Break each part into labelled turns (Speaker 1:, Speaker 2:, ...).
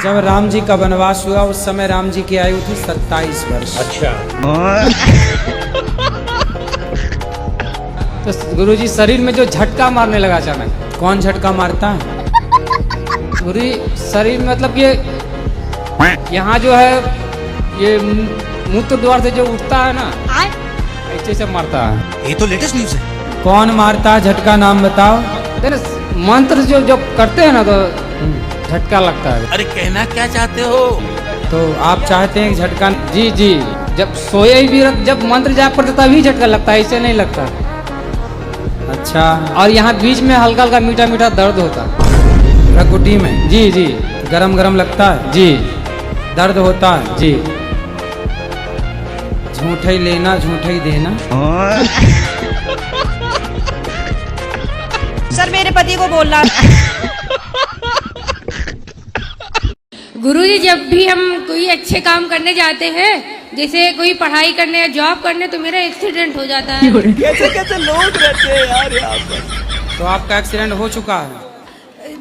Speaker 1: जब राम जी का वनवास हुआ उस समय राम जी की आयु थी 27 वर्ष।
Speaker 2: अच्छा।
Speaker 1: तो गुरुजी शरीर में जो झटका मारने लगा अचानक। कौन झटका मारता है? गुरुजी शरीर मतलब ये यहाँ जो है ये मूत्र द्वार से जो उठता है ना ऐसे से मारता है।
Speaker 3: ये तो लेटेस्ट न्यूज है।
Speaker 1: कौन मारता है झटका, नाम बताओ। मंत्र जो करते हैं ना तो झटका लगता है।
Speaker 3: अरे कहना क्या चाहते हो?
Speaker 1: तो आप चाहते हैं झटका? जी जी, जब सोए भी जब मंत्र जाप पड़ता तभी झटका लगता है, ऐसे नहीं लगता। अच्छा, और यहाँ बीच में हल्का हल्का मीठा मीठा दर्द होता है प्रकुटी में। जी जी, गरम गरम लगता है। जी, दर्द होता है। जी, झूठा ही लेना झूठा ही देना।
Speaker 4: सर मेरे पति को बोलना।
Speaker 5: गुरुजी जब भी हम कोई अच्छे काम करने जाते हैं, जैसे कोई पढ़ाई करने या जॉब करने, तो मेरा एक्सीडेंट हो जाता है।
Speaker 3: कैसे कैसे लोग रहते हैं यार यहाँ पर।
Speaker 1: तो आपका एक्सीडेंट हो चुका है?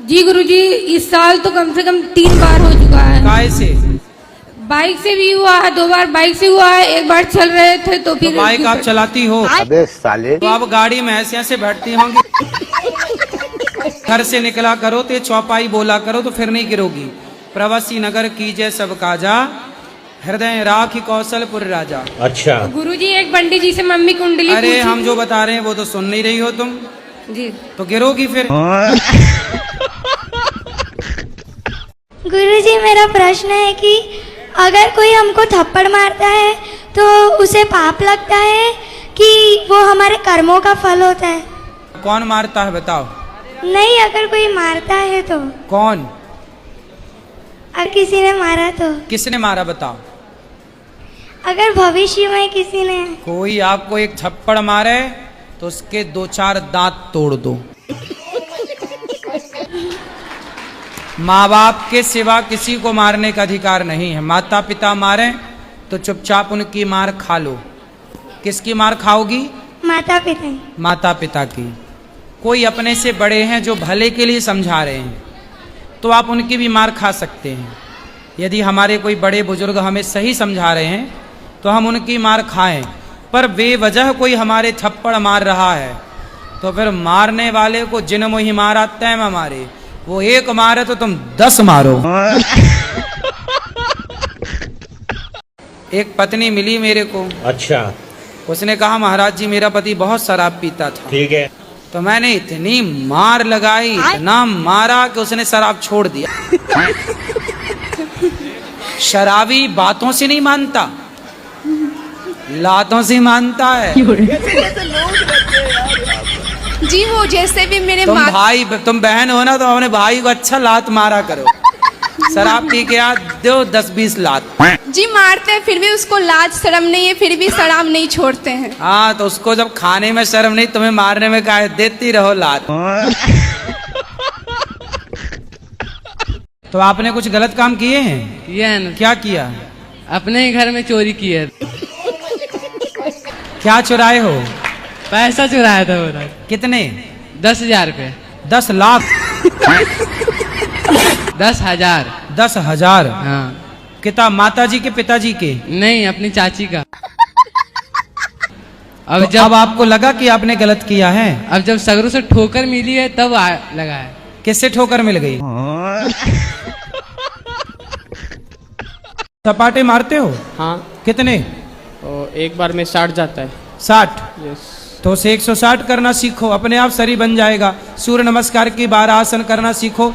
Speaker 5: जी गुरुजी, इस साल तो कम से कम 3 बार हो चुका है।
Speaker 1: काय से?
Speaker 5: बाइक से भी हुआ है, 2 बार बाइक से हुआ है, 1 बार चल रहे थे तो फिर।
Speaker 1: तो बाइक आप चलाती हो?
Speaker 2: अबे साले।
Speaker 1: तो आप गाड़ी में ऐसे ऐसे बैठती होंगी। घर से निकला करो तो चौपाई बोला करो तो फिर नहीं गिरोगी। प्रवासी नगर कीजिए सब काजा, हृदय राखी कौशलपुर राजा।
Speaker 2: अच्छा।
Speaker 5: गुरुजी एक पंडित जी से मम्मी कुंडली
Speaker 1: अरे
Speaker 5: पूछी
Speaker 1: हम
Speaker 5: थी।
Speaker 1: जो बता रहे हैं वो तो सुन नहीं रही हो तुम,
Speaker 5: जी
Speaker 1: तो गिरोगी फिर।
Speaker 6: गुरुजी मेरा प्रश्न है कि अगर कोई हमको थप्पड़ मारता है तो उसे पाप लगता है कि वो हमारे कर्मों का फल होता है?
Speaker 1: कौन मारता है बताओ?
Speaker 6: नहीं, अगर कोई मारता है तो।
Speaker 1: कौन?
Speaker 6: अगर किसी ने मारा तो?
Speaker 1: किसने मारा बताओ?
Speaker 6: अगर भविष्य में किसी ने।
Speaker 1: कोई आपको एक थप्पड़ मारे तो उसके 2-4 दांत तोड़ दो। माँ बाप के सिवा किसी को मारने का अधिकार नहीं है। माता पिता मारे तो चुपचाप उनकी मार खा लो। किसकी मार खाओगी?
Speaker 6: माता पिता।
Speaker 1: माता पिता की। कोई अपने से बड़े हैं जो भले के लिए समझा रहे हैं तो आप उनकी भी मार खा सकते हैं। यदि हमारे कोई बड़े बुजुर्ग हमें सही समझा रहे हैं तो हम उनकी मार खाएं, पर बेवजह कोई हमारे थप्पड़ मार रहा है तो फिर मारने वाले को जिन मोही मारा तैम मारे। वो एक मारे तो तुम 10 मारो। एक पत्नी मिली मेरे को।
Speaker 2: अच्छा।
Speaker 1: उसने कहा महाराज जी मेरा पति बहुत शराब पीता था।
Speaker 2: ठीक है।
Speaker 1: तो मैंने इतनी मार लगाई, इतना मारा कि उसने शराब छोड़ दिया। शराबी बातों से नहीं मानता, लातों से मानता है।
Speaker 4: जी वो जैसे भी मेरे
Speaker 1: तुम बहन हो ना तो अपने भाई को अच्छा लात मारा करो। शराब पी के आ दो 10-20 लात।
Speaker 4: जी मारते हैं फिर भी उसको लाज शर्म नहीं है, फिर भी शराब नहीं छोड़ते हैं।
Speaker 1: हाँ तो उसको जब खाने में शर्म नहीं, तुम्हें मारने में काहे? देती रहो लात। तो आपने कुछ गलत काम किए हैं?
Speaker 7: किया है ना।
Speaker 1: क्या किया?
Speaker 7: अपने ही घर में चोरी की है।
Speaker 1: क्या चुराए हो?
Speaker 7: पैसा चुराया था मेरा।
Speaker 1: कितने?
Speaker 7: 10,000 रुपए।
Speaker 1: 10 लाख?
Speaker 7: 10,000।
Speaker 1: 10,000?
Speaker 7: हाँ।
Speaker 1: किताब माता जी के पिताजी के?
Speaker 7: नहीं, अपनी चाची का। अब
Speaker 1: तो
Speaker 7: जब
Speaker 1: अब आपको लगा कि आपने गलत किया है?
Speaker 7: अब जब सगरों से ठोकर मिली है तब लगा है।
Speaker 1: किससे ठोकर मिल गई? सपाटे मारते हो?
Speaker 8: हाँ।
Speaker 1: कितने?
Speaker 8: और एक बार में 60 जाता है।
Speaker 1: 60?
Speaker 8: यस।
Speaker 1: तो उसे 160 करना सीखो, अपने आप शरीर बन जाएगा। सूर्य नमस्कार की 12 आसन करना सीखो,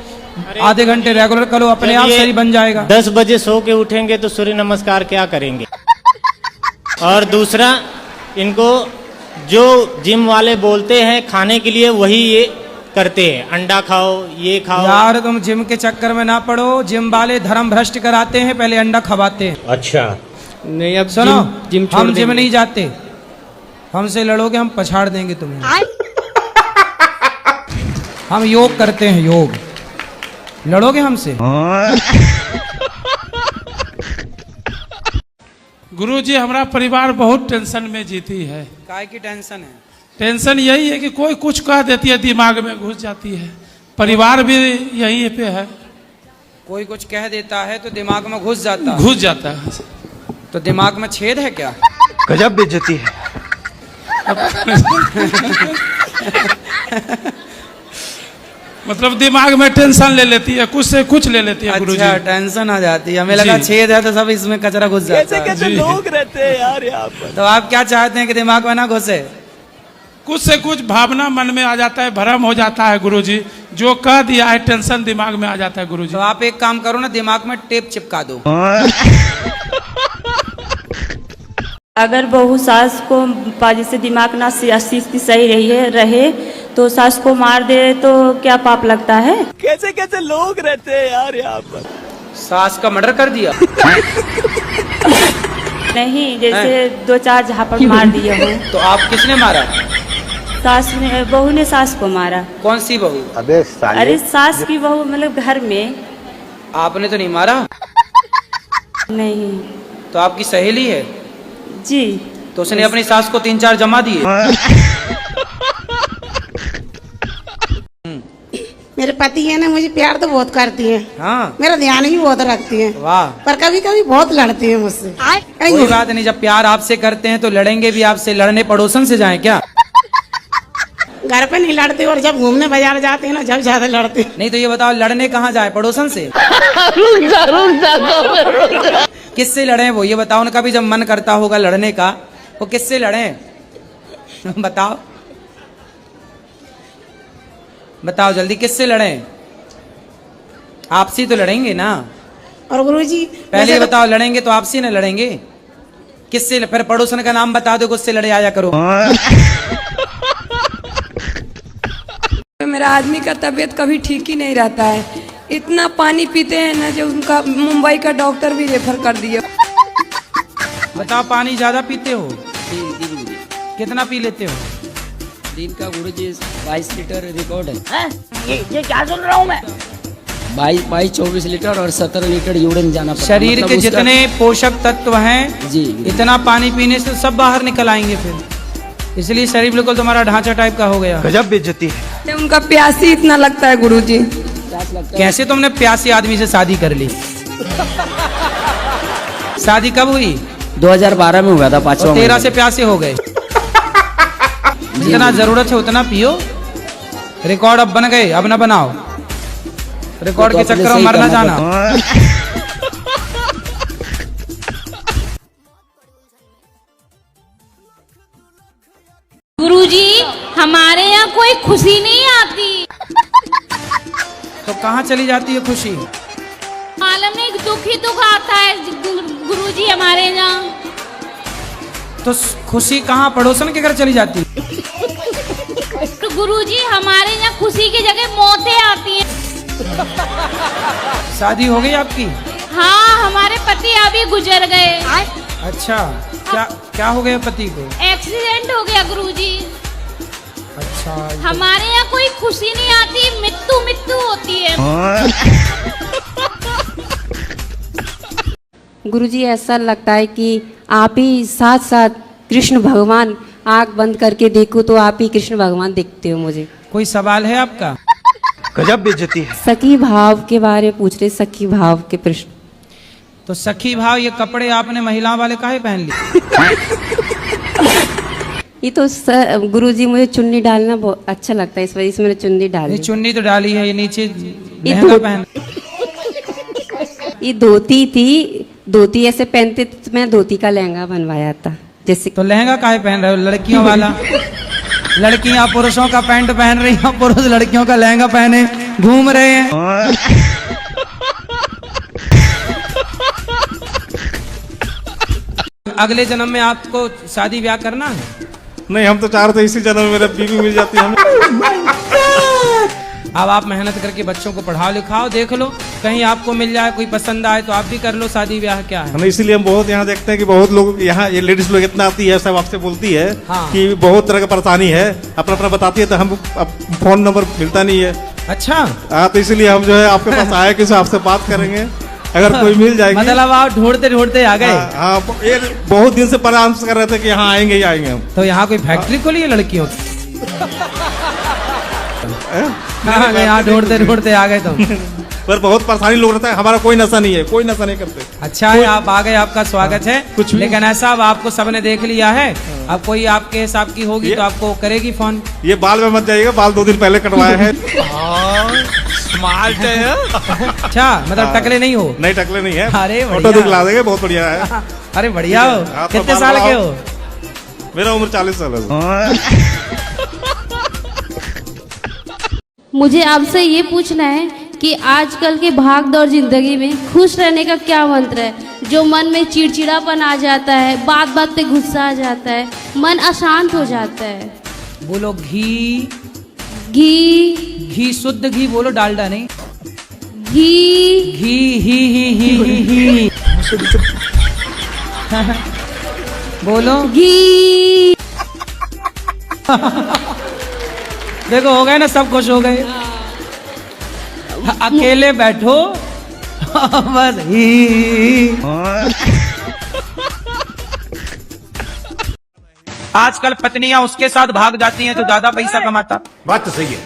Speaker 1: आधे घंटे रेगुलर करो, अपने आप शरीर बन जाएगा।
Speaker 8: 10 बजे सो के उठेंगे तो सूर्य नमस्कार क्या करेंगे? और दूसरा, इनको जो जिम वाले बोलते हैं खाने के लिए वही ये करते हैं। अंडा खाओ, ये खाओ।
Speaker 1: यार तुम जिम के चक्कर में ना पड़ो, जिम वाले धर्म भ्रष्ट कराते हैं, पहले अंडा खवाते हैं।
Speaker 2: अच्छा।
Speaker 8: नहीं, अब
Speaker 1: सुनो,
Speaker 8: जिम छोड़
Speaker 1: हम जिम
Speaker 8: देंगे।
Speaker 1: नहीं जाते, हमसे लड़ोगे हम पछाड़ देंगे तुम्हें। हम योग करते हैं, योग। लड़ोगे हमसे?
Speaker 9: गुरुजी हमारा परिवार बहुत टेंशन में जीती है।
Speaker 1: काय की टेंशन है?
Speaker 9: टेंशन यही है कि कोई कुछ कह देती है, दिमाग में घुस जाती है। परिवार भी यहीं पे है।
Speaker 1: कोई कुछ कह देता है तो दिमाग में घुस जाता है।
Speaker 9: घुस जाता है।
Speaker 1: तो दिमाग में छेद है क्या?
Speaker 3: गजब बेइज्जती है।
Speaker 9: मतलब दिमाग में टेंशन ले लेती है, कुछ से कुछ ले लेती है गुरुजी।
Speaker 1: अच्छा, टेंशन आ जाती है। हमें लगा
Speaker 9: जी।
Speaker 1: छेद है तो सब इसमें कचरा घुस जाता
Speaker 3: कैसे
Speaker 1: है।
Speaker 3: कैसे
Speaker 9: जी।
Speaker 3: लोग रहते हैं यार यहाँ पर।
Speaker 1: तो आप क्या चाहते हैं कि दिमाग में ना घुसे?
Speaker 9: कुछ से कुछ भावना मन में आ जाता है, भ्रम हो जाता है गुरुजी। जो कह दिया है टेंशन दिमाग में आ जाता है गुरुजी।
Speaker 1: तो आप एक काम करो ना, दिमाग में टेप चिपका दो।
Speaker 2: अगर बहू सास को जैसे दिमाग ना सही रहे तो सास को मार दे तो क्या पाप लगता है?
Speaker 3: कैसे कैसे लोग रहते हैं यार यहाँ पर।
Speaker 1: सास का मर्डर कर दिया?
Speaker 2: नहीं, जैसे 2-4 झापड़ मार दिए हो।
Speaker 1: तो आप किसने मारा?
Speaker 2: बहू ने सास को मारा।
Speaker 1: कौन सी बहू?
Speaker 2: अरे सास की बहू मतलब घर में।
Speaker 1: आपने तो नहीं मारा?
Speaker 2: नहीं
Speaker 1: तो आपकी सहेली है?
Speaker 2: जी।
Speaker 1: तो उसने अपनी सास को 3-4 जमा दिए?
Speaker 10: मेरे पति है ना, मुझे प्यार तो बहुत करती है,
Speaker 1: हाँ।
Speaker 10: मेरा ध्यान भी बहुत रखती है,
Speaker 1: वाह।
Speaker 10: पर कभी कभी बहुत लड़ती है मुझसे।
Speaker 1: कोई बात नहीं, जब प्यार आपसे करते हैं तो लड़ेंगे भी आपसे। लड़ने पड़ोसन से जाएं क्या?
Speaker 10: घर पे नहीं लड़ती और जब घूमने बाजार जाते हैं ना जब ज्यादा लड़ती।
Speaker 1: नहीं तो ये बताओ, लड़ने कहाँ जाए? पड़ोसन से? किससे लड़े वो ये बताओ। उनका भी जब मन करता होगा लड़ने का, वो किससे लड़े? बताओ बताओ जल्दी, किससे लड़े? आपसी तो लड़ेंगे ना।
Speaker 10: और गुरुजी
Speaker 1: पहले ये बताओ, लड़ेंगे तो आपसी ना लड़ेंगे? किससे? फिर पड़ोसन का नाम बता दो, उससे लड़े आया करो।
Speaker 11: मेरा आदमी का तबीयत कभी ठीक ही नहीं रहता है। इतना पानी पीते हैं ना जो उनका मुंबई का डॉक्टर भी रेफर कर दिया।
Speaker 1: बताओ, पानी ज्यादा पीते हो? कितना पी लेते हो
Speaker 12: दिन का? गुरुजी 22 लीटर रिकॉर्ड है।
Speaker 10: ये क्या सुन रहा हूँ मैं?
Speaker 12: 24 लीटर और 17 लीटर यूरिन जाना पड़ता।
Speaker 1: शरीर
Speaker 12: मतलब
Speaker 1: के
Speaker 12: उसका...
Speaker 1: जितने पोषक तत्व हैं
Speaker 12: जी,
Speaker 1: इतना पानी पीने से सब बाहर निकल आएंगे फिर। इसलिए शरीर बिल्कुल तुम्हारा ढांचा टाइप का हो गया।
Speaker 3: गजब बेइज्जती है।
Speaker 11: उनका प्यास ही इतना लगता है गुरुजी।
Speaker 1: कैसे तुमने प्यासी आदमी से शादी कर ली? शादी कब हुई?
Speaker 12: 2012 में हुआ था, 5वां
Speaker 1: 13 से प्यासे हो गए। जितना जरूरत है उतना पियो। रिकॉर्ड अब बन गए, अब ना बनाओ। रिकॉर्ड के चक्कर में मरना जाना।
Speaker 5: गुरुजी, हमारे यहाँ कोई खुशी नहीं आती।
Speaker 1: तो कहाँ चली जाती है खुशी?
Speaker 5: मालूम नहीं, दुख ही दुख आता है गुरुजी हमारे यहाँ।
Speaker 1: तो खुशी कहाँ? पड़ोसन के घर चली जाती?
Speaker 5: तो गुरुजी हमारे यहाँ खुशी की जगह मौतें आती हैं।
Speaker 1: शादी हो गई आपकी?
Speaker 5: हाँ, हमारे पति अभी गुजर गए।
Speaker 1: अच्छा, क्या क्या हो गया पति को?
Speaker 5: एक्सीडेंट हो गया गुरुजी।
Speaker 1: अच्छा,
Speaker 5: हमारे यहाँ कोई खुशी नहीं आती, मृत्यु मृत्यु होती है।
Speaker 2: गुरुजी ऐसा लगता है कि आप ही साथ साथ कृष्ण भगवान, आंख बंद करके देखो तो आप ही कृष्ण भगवान दिखते हो मुझे।
Speaker 1: कोई सवाल है आपका?
Speaker 3: गजब बेइज्जती है।
Speaker 2: सखी भाव के बारे में पूछ रहे, सखी भाव के प्रश्न।
Speaker 1: तो सखी भाव, ये कपड़े आपने महिलाओं वाले काहे पहन लिए?
Speaker 2: ये तो गुरुजी मुझे चुन्नी डालना बहुत अच्छा लगता है, इस वजह से मैंने चुन्नी डाली।
Speaker 1: ये चुन्नी तो डाली है, ये नीचे लहंगा पहन।
Speaker 2: ये धोती थी, धोती ऐसे पहनते तो मैं धोती का लहंगा बनवाया था जैसे।
Speaker 1: तो लहंगा काहे पहन रहे हो? लड़कियों वाला। लड़कियां पुरुषों का पैंट पहन रही हैं, पुरुष लड़कियों का लहंगा पहने घूम रहे हैं। अगले जन्म में आपको शादी ब्याह करना है?
Speaker 9: नहीं, हम तो चाह रहे थे इसी जन्म में मेरा बीवी मिल जाती है।
Speaker 1: अब आप मेहनत करके बच्चों को पढ़ाओ लिखाओ, देख लो कहीं आपको मिल जाए, कोई पसंद आए तो आप भी कर लो शादी ब्याह। क्या है,
Speaker 9: इसीलिए हम बहुत यहाँ देखते हैं कि बहुत लोग यहाँ, ये लेडीज लोग इतना आती है, सब आपसे बोलती है
Speaker 1: हाँ।
Speaker 9: कि बहुत तरह का परेशानी है, अपना अपना बताती है, तो हम फोन नंबर मिलता नहीं है।
Speaker 1: अच्छा,
Speaker 9: हाँ, तो इसलिए हम जो है आपके पास आए कि आपसे बात करेंगे, अगर कोई मिल जाएगी।
Speaker 1: मतलब आप ढूंढते ढूंढते आ गए?
Speaker 9: हाँ, बहुत दिन से परामर्श कर रहे थे कि यहाँ आएंगे ही आएंगे हम।
Speaker 1: तो यहाँ कोई फैक्ट्री खोली है लड़कियों की? यहाँ ढूंढते ढूंढते आ गए तुम।
Speaker 13: पर बहुत परेशानी लोग रहता है। हमारा कोई नशा नहीं है, कोई नशा नहीं करते।
Speaker 1: अच्छा है, आप आ गए, आपका स्वागत है।
Speaker 13: कुछ भी।
Speaker 1: लेकिन ऐसा अब आपको सबने देख लिया है, अब कोई आपके हिसाब की होगी तो आपको करेगी फोन।
Speaker 13: ये बाल में मत जाइएगा, बाल 2 दिन पहले कटवाया है।
Speaker 3: स्मार्ट है।
Speaker 1: अच्छा, मतलब टकले नहीं हो?
Speaker 13: नहीं, टकले नहीं है।
Speaker 1: अरे
Speaker 13: फोटो
Speaker 1: बढ़िया।
Speaker 13: दिखला देंगे, बहुत बढ़िया है।
Speaker 1: अरे बढ़िया हो।
Speaker 13: हाँ, तो
Speaker 1: कितने
Speaker 13: बाल
Speaker 1: साल के
Speaker 13: बढ़ाओ।
Speaker 1: हो?
Speaker 13: मेरा उम्र 40 साल है।
Speaker 5: मुझे आपसे ये पूछना है कि आजकल के भाग दौड़ जिंदगी में खुश रहने का क्या मंत्र है? जो मन में चिड़चिड़ापन आ जाता है, बात बात पे गुस्सा आ जाता है, मन अशांत हो जाता है।
Speaker 1: बोलो घी।
Speaker 5: घी।
Speaker 1: घी, शुद्ध घी बोलो, डालडा नहीं।
Speaker 5: घी।
Speaker 1: घी ही ही बोलो
Speaker 5: घी।
Speaker 1: देखो हो गए ना, सब खुश हो गए। अकेले बैठो बस ही। आजकल पत्नियां उसके साथ भाग जाती हैं तो ज्यादा पैसा कमाता।
Speaker 13: बात तो सही है।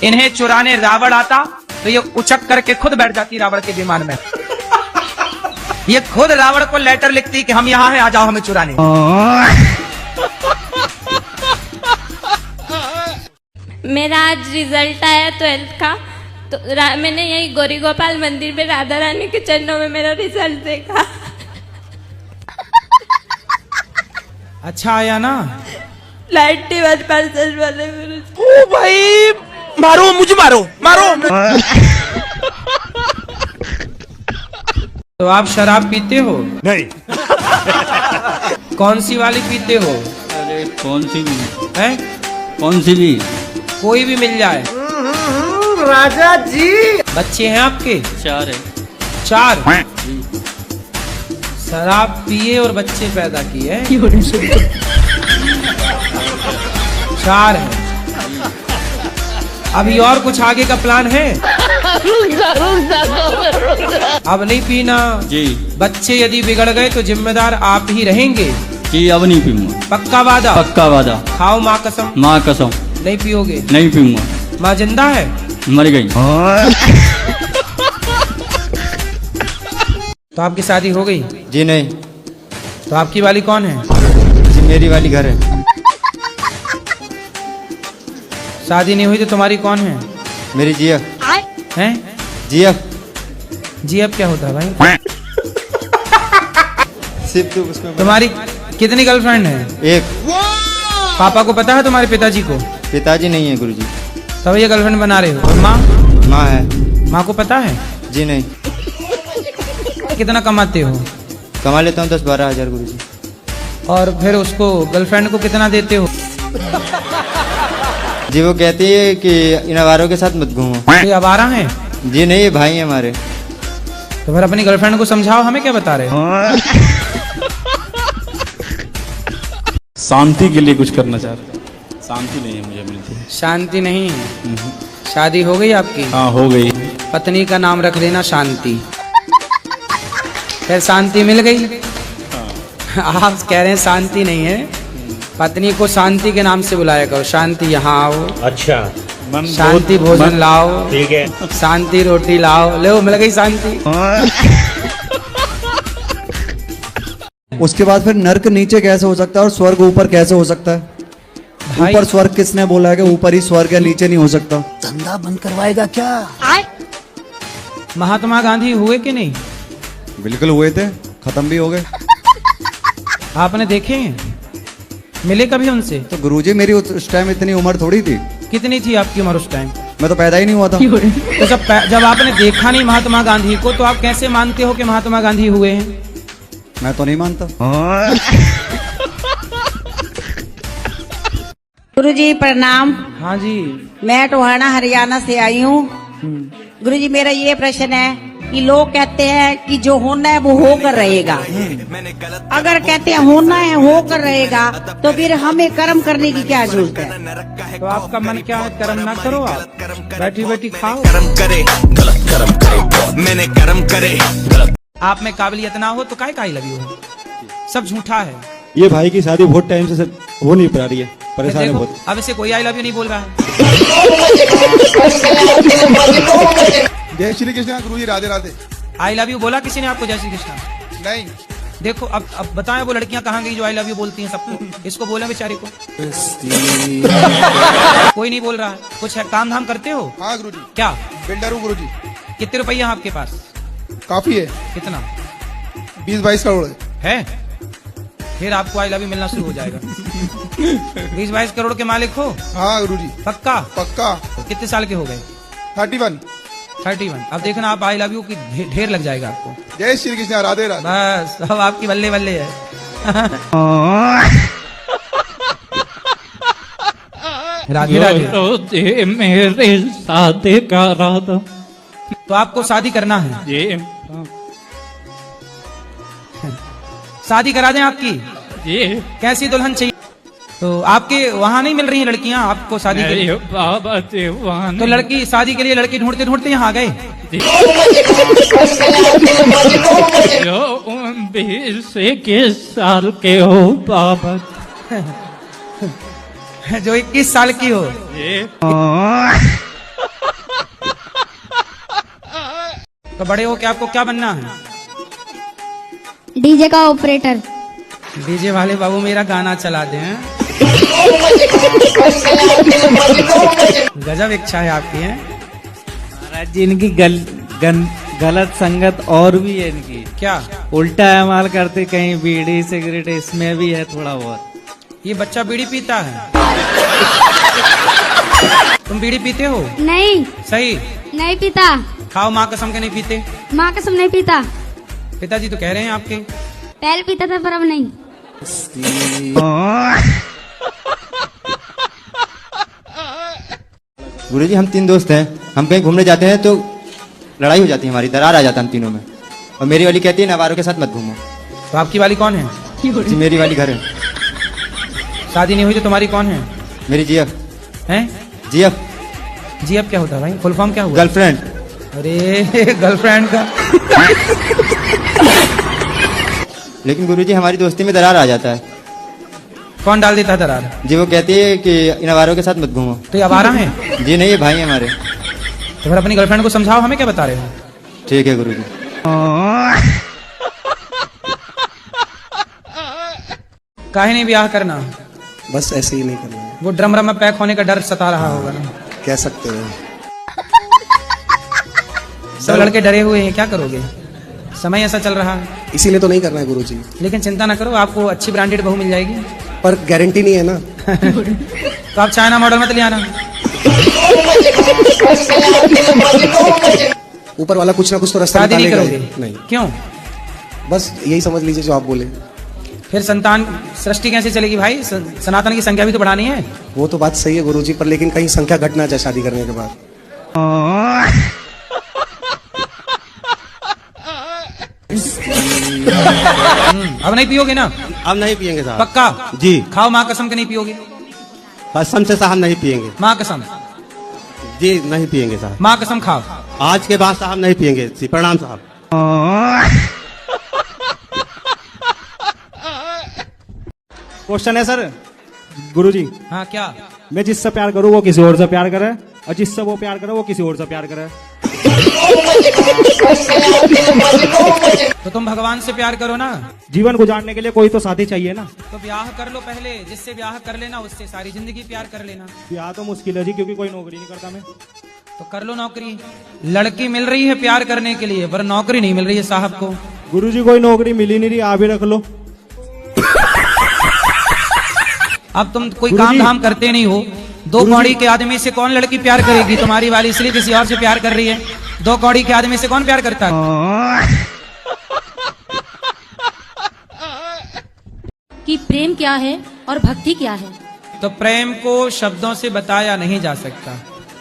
Speaker 1: इन्हें चुराने रावण आता तो ये उचक करके खुद बैठ जाती रावण के विमान में। ये खुद रावण को लेटर लिखती कि हम यहाँ हैं, आ जाओ हमें चुराने।
Speaker 2: मेरा आज रिजल्ट आया 12th का, तो मैंने यही गौरी गोपाल मंदिर में राधा रानी के चरणों में मेरा रिजल्ट देखा।
Speaker 1: अच्छा आया ना?
Speaker 2: 91% वाले मेरे।
Speaker 3: ओ भाई, मारो मुझे, मारो मारो।
Speaker 1: तो आप शराब पीते हो?
Speaker 13: नहीं।
Speaker 1: कौन सी वाली पीते हो?
Speaker 12: अरे कौन सी भी
Speaker 1: हैं?
Speaker 12: कौन सी भी
Speaker 1: कोई भी मिल जाए।
Speaker 3: राजा जी।
Speaker 1: बच्चे हैं आपके?
Speaker 12: 4 है।
Speaker 1: 4? शराब पिए और बच्चे पैदा किए। 4 है। अभी और कुछ आगे का प्लान है? अब नहीं पीना
Speaker 12: जी।
Speaker 1: बच्चे यदि बिगड़ गए तो जिम्मेदार आप ही रहेंगे।
Speaker 12: जी अब नहीं पीऊंगा।
Speaker 1: पक्का वादा?
Speaker 12: पक्का वादा।
Speaker 1: खाओ माँ कसम।
Speaker 12: माँ कसम।
Speaker 1: नहीं पियोगे?
Speaker 12: नहीं पीऊंगा।
Speaker 1: माँ जिंदा है?
Speaker 12: मर गई।
Speaker 1: तो आपकी शादी हो गई?
Speaker 8: जी नहीं।
Speaker 1: तो आपकी वाली कौन है?
Speaker 8: जी मेरी वाली घर है।
Speaker 1: शादी नहीं हुई तो तुम्हारी कौन है?
Speaker 8: मेरी जीएफ
Speaker 1: हैं?
Speaker 8: जीएफ।
Speaker 1: जीएफ क्या होता है भाई?
Speaker 8: सिर्फ तो उसमें
Speaker 1: तुम्हारी कितनी गर्लफ्रेंड है?
Speaker 8: एक।
Speaker 1: पापा को पता है तुम्हारे पिताजी को?
Speaker 8: पिताजी नहीं है गुरुजी।
Speaker 1: तब ये गर्लफ्रेंड बना रहे हो। और माँ?
Speaker 8: माँ है।
Speaker 1: माँ को पता है?
Speaker 8: जी नहीं।
Speaker 1: कितना कमाते हो?
Speaker 8: कमा लेता हूँ 10-12 हजार गुरुजी।
Speaker 1: और फिर उसको गर्लफ्रेंड को कितना देते हो?
Speaker 8: जी वो कहती है कि इन आवारों के साथ मत घूमो।
Speaker 1: ये आवारा है?
Speaker 8: जी नहीं, ये भाई है हमारे।
Speaker 1: तो फिर अपनी गर्लफ्रेंड को समझाओ, हमें क्या बता रहे हो?
Speaker 9: शांति के लिए कुछ करना चाह रहे। शांति नहीं है मुझे मिलती।
Speaker 1: शांति नहीं? शादी हो गई आपकी?
Speaker 9: हाँ हो गई।
Speaker 1: पत्नी का नाम रख देना शांति। फिर शांति मिल गई। आप कह रहे हैं शांति नहीं है, पत्नी को शांति के नाम से बुलाया करो। शांति यहाँ आओ।
Speaker 13: अच्छा।
Speaker 1: शांति भोजन लाओ।
Speaker 13: ठीक है।
Speaker 1: शांति रोटी लाओ। ले मिल गई शांति।
Speaker 14: उसके बाद फिर नर्क नीचे कैसे हो सकता है और स्वर्ग ऊपर कैसे हो सकता है? ऊपर स्वर्ग किसने बोला है कि ऊपर ही स्वर्ग है, नीचे नहीं हो सकता?
Speaker 3: धंधा बंद करवाएगा क्या?
Speaker 1: महात्मा गांधी हुए कि नहीं?
Speaker 14: बिल्कुल हुए थे, खत्म भी हो गए।
Speaker 1: आपने देखे हैं? मिले कभी उनसे?
Speaker 14: तो गुरुजी मेरी उस टाइम इतनी उम्र थोड़ी थी।
Speaker 1: कितनी थी आपकी उम्र उस टाइम?
Speaker 14: मैं तो पैदा ही नहीं हुआ था।
Speaker 1: तो जब आपने देखा नहीं महात्मा गांधी को, तो आप कैसे मानते हो कि महात्मा गांधी हुए हैं?
Speaker 14: मैं तो नहीं मानता।
Speaker 10: गुरुजी प्रणाम।
Speaker 1: हाँ जी।
Speaker 10: मैं टोहाना हरियाणा से आई हूँ। गुरुजी मेरा ये प्रश्न है कि लोग कहते हैं कि जो होना है वो होकर रहेगा। अगर कहते हैं होना है होकर रहेगा, तो फिर हमें कर्म करने की क्या जरूरत है?
Speaker 1: तो आपका मन क्या है? कर्म ना करो, आप बैठी बैठी खाओ।
Speaker 3: कर्म करे गलत कर्म करे, मैंने कर्म करे गलत।
Speaker 1: आप में काबिलियत ना हो तो काहे लगी हो? सब झूठा है।
Speaker 13: ये भाई की शादी बहुत टाइम से हो नहीं पा रही है।
Speaker 14: परेशानी
Speaker 1: देखो,
Speaker 14: बहुत।
Speaker 1: अब इसे कोई आई लव यू नहीं बोल रहा है।
Speaker 15: जय Shri Krishna guru ji, Radhe Radhe.
Speaker 1: I love you बोला किसी ने आपको जय श्री कृष्ण?
Speaker 15: नहीं।
Speaker 1: देखो अब बताएं वो लड़कियां कहाँ गई जो आई लव यू बोलती हैं सबको? इसको बोला बेचारे को। कोई नहीं बोल रहा है। कुछ है, काम धाम करते हो?
Speaker 15: हाँ गुरु जी।
Speaker 1: क्या?
Speaker 15: बिल्डर हूँ गुरु जी।
Speaker 1: कितने रुपया है आपके पास?
Speaker 15: काफी है।
Speaker 1: कितना?
Speaker 15: 20-22 करोड़ है।
Speaker 1: फिर आपको आई लव यू मिलना शुरू हो जाएगा। 20-22 करोड़ के मालिक हो?
Speaker 15: हाँ गुरु जी।
Speaker 1: पक्का?
Speaker 15: पक्का।
Speaker 1: कितने साल के हो गए?
Speaker 15: 31।
Speaker 1: अब देखना आप आई लव यू की ढेर लग जाएगा आपको।
Speaker 15: जय श्री कृष्ण, राधे राधे।
Speaker 1: बस अब आपकी बल्ले बल्ले है। राधे राधे।
Speaker 16: मेरे शादी का राधा।
Speaker 1: तो आपको शादी करना है? शादी करा दें आपकी? कैसी दुल्हन चाहिए? तो आपके वहाँ नहीं मिल रही हैं लड़कियाँ आपको शादी के लिए?
Speaker 16: बाबा
Speaker 1: तो लड़की शादी के लिए लड़की ढूंढते ढूंढते यहाँ आ गए?
Speaker 16: जो 20-21 साल के हो बाबा।
Speaker 1: जो 21 साल की हो? तो बड़े हो के आपको क्या बनना है?
Speaker 6: डीजे का ऑपरेटर।
Speaker 1: डीजे वाले बाबू मेरा गाना चला दें। गजब इच्छा है आपकी है।
Speaker 17: महाराज जी इनकी गलत संगत और भी है इनकी।
Speaker 1: क्या?
Speaker 17: उल्टा अमाल करते, कहीं बीड़ी सिगरेट इसमें भी है थोड़ा बहुत।
Speaker 1: ये बच्चा बीड़ी पीता है? तुम बीड़ी पीते हो?
Speaker 6: नहीं।
Speaker 1: सही?
Speaker 6: नहीं पीता।
Speaker 1: खाओ माँ कसम के नहीं पीते?
Speaker 6: माँ कसम नहीं पीता।
Speaker 1: पिताजी तो कह रहे हैं आपके।
Speaker 6: पहले पीता था पर अब नहीं।
Speaker 18: गुरुजी हम 3 दोस्त हैं, हम कहीं घूमने जाते हैं तो लड़ाई हो जाती है, हमारी दरार आ जाता है हम तीनों में। और मेरी वाली कहती है नवारों के साथ मत घूमो।
Speaker 1: तो आपकी वाली कौन है?
Speaker 18: जी मेरी वाली घर है।
Speaker 1: शादी नहीं हुई तो तुम्हारी कौन है?
Speaker 18: मेरी जीएफ
Speaker 1: हैं?
Speaker 18: जीएफ।
Speaker 1: जीएफ क्या होता है भाई? फुल फॉर्म क्या हुआ?
Speaker 18: गर्लफ्रेंड।
Speaker 1: अरे गर्लफ्रेंड का।
Speaker 18: लेकिन गुरुजी हमारी दोस्ती में दरार आ जाता है।
Speaker 1: कौन डाल देता है दरार?
Speaker 18: जी वो कहती है कि इन आवारों के साथ मत घूमो।
Speaker 1: तो ये आवारा है?
Speaker 18: जी नहीं, ये भाई है हमारे।
Speaker 1: तो फिर अपनी गर्लफ्रेंड को समझाओ, हमें क्या बता रहे हो?
Speaker 18: ठीक है गुरुजी।
Speaker 1: काहे नहीं ब्याह करना?
Speaker 14: बस ऐसे ही नहीं करना है।
Speaker 1: वो ड्रम में पैक होने का डर सता रहा होगा ना?
Speaker 14: कह सकते हो।
Speaker 1: सब लड़के डरे हुए हैं, क्या करोगे? समय ऐसा चल रहा है,
Speaker 14: इसीलिए तो नहीं करना है गुरुजी।
Speaker 1: लेकिन चिंता ना करो, आपको अच्छी ब्रांडेड बहू मिल जाएगी।
Speaker 14: पर गारंटी नहीं है ना।
Speaker 1: तो आप चाइना मॉडल मत ले आना।
Speaker 14: ऊपर वाला कुछ ना कुछ तो रास्ता
Speaker 1: शादी नहीं
Speaker 14: निकालेगा।
Speaker 1: करोगे?
Speaker 14: नहीं।
Speaker 1: क्यों?
Speaker 14: बस यही समझ लीजिए जो आप बोले।
Speaker 1: फिर संतान सृष्टि कैसे चलेगी भाई? सनातन की संख्या भी तो बढ़ानी है।
Speaker 14: वो तो बात सही है गुरुजी, पर लेकिन कहीं संख्या घटना चाहिए शादी करने के बाद।
Speaker 1: अब नहीं पियोगे ना?
Speaker 18: अब नहीं पियेंगे साहब।
Speaker 1: पक्का?
Speaker 18: जी।
Speaker 1: खाओ माँ कसम के नहीं पियोगे?
Speaker 18: कसम से साहब नहीं पियेंगे।
Speaker 1: माँ कसम?
Speaker 18: जी नहीं पियेंगे साहब।
Speaker 1: माँ कसम खाओ।
Speaker 18: आज के बाद साहब नहीं पियेंगे। जी प्रणाम साहब।
Speaker 19: क्वेश्चन है सर गुरुजी।
Speaker 1: हाँ क्या?
Speaker 19: मैं जिससे प्यार करूँ वो किसी और से प्यार करे, और जिससे वो प्यार करे वो किसी और से प्यार करे।
Speaker 1: तो तुम भगवान से प्यार करो ना।
Speaker 19: जीवन गुजारने के लिए कोई तो साथी चाहिए ना।
Speaker 1: तो ब्याह कर लो पहले, जिससे ब्याह कर लेना उससे सारी जिंदगी प्यार कर लेना।
Speaker 19: ब्याह तो मुश्किल है जी, क्योंकि कोई नौकरी नहीं करता मैं।
Speaker 1: तो कर लो नौकरी। लड़की मिल रही है प्यार करने के लिए, पर नौकरी नहीं मिल रही है साहब को।
Speaker 19: गुरुजी कोई नौकरी मिली नहीं रही, आप ही रख लो।
Speaker 1: अब तुम कोई काम धाम करते नहीं हो। 2 कौड़ी के आदमी से कौन लड़की प्यार करेगी? तुम्हारी वाली इसलिए किसी और से प्यार कर रही है। 2 कौड़ी के आदमी से कौन प्यार करता है?
Speaker 5: कि प्रेम क्या है और भक्ति क्या है?
Speaker 1: तो प्रेम को शब्दों से बताया नहीं जा सकता।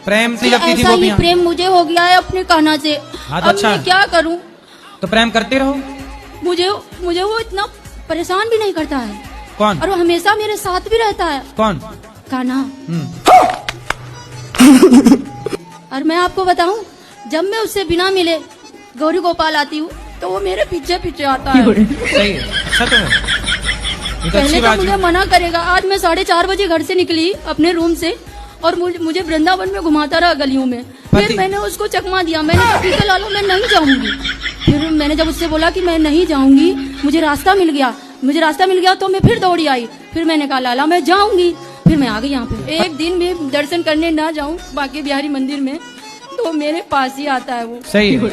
Speaker 1: प्रेम से लगती थी
Speaker 5: ऐसा
Speaker 1: वो
Speaker 5: ही
Speaker 1: भी।
Speaker 5: प्रेम मुझे हो गया है अपने कान्हा से।
Speaker 1: हाँ तो
Speaker 5: अब
Speaker 1: अच्छा।
Speaker 5: मैं क्या करूं?
Speaker 1: तो प्रेम करते रहो।
Speaker 5: मुझे वो इतना परेशान भी नहीं करता है।
Speaker 1: कौन?
Speaker 5: और वो हमेशा मेरे साथ भी रहता है।
Speaker 1: कौन?
Speaker 5: कान्हा। और मैं आपको बताऊं, जब मैं उससे बिना मिले गौरी गोपाल आती हूँ तो वो मेरे पीछे पीछे आता है।
Speaker 1: सही है, अच्छा तो है।
Speaker 5: पहले तो मुझे मना करेगा। आज मैं 4:30 बजे घर से निकली अपने रूम से और मुझे वृंदावन में घुमाता रहा गलियों में। फिर मैंने उसको चकमा दिया, मैंने कहा ठीक है लालो मैं नहीं जाऊंगी। फिर मैंने जब उससे बोला कि मैं नहीं जाऊंगी, मुझे रास्ता मिल गया तो मैं फिर दौड़ी आई। फिर मैंने कहा लाला मैं जाऊंगी, फिर मैं आ गई यहाँ पे। एक दिन भी दर्शन करने ना जाऊं बांके बिहारी मंदिर में तो मेरे पास ही आता है वो।
Speaker 1: सही है।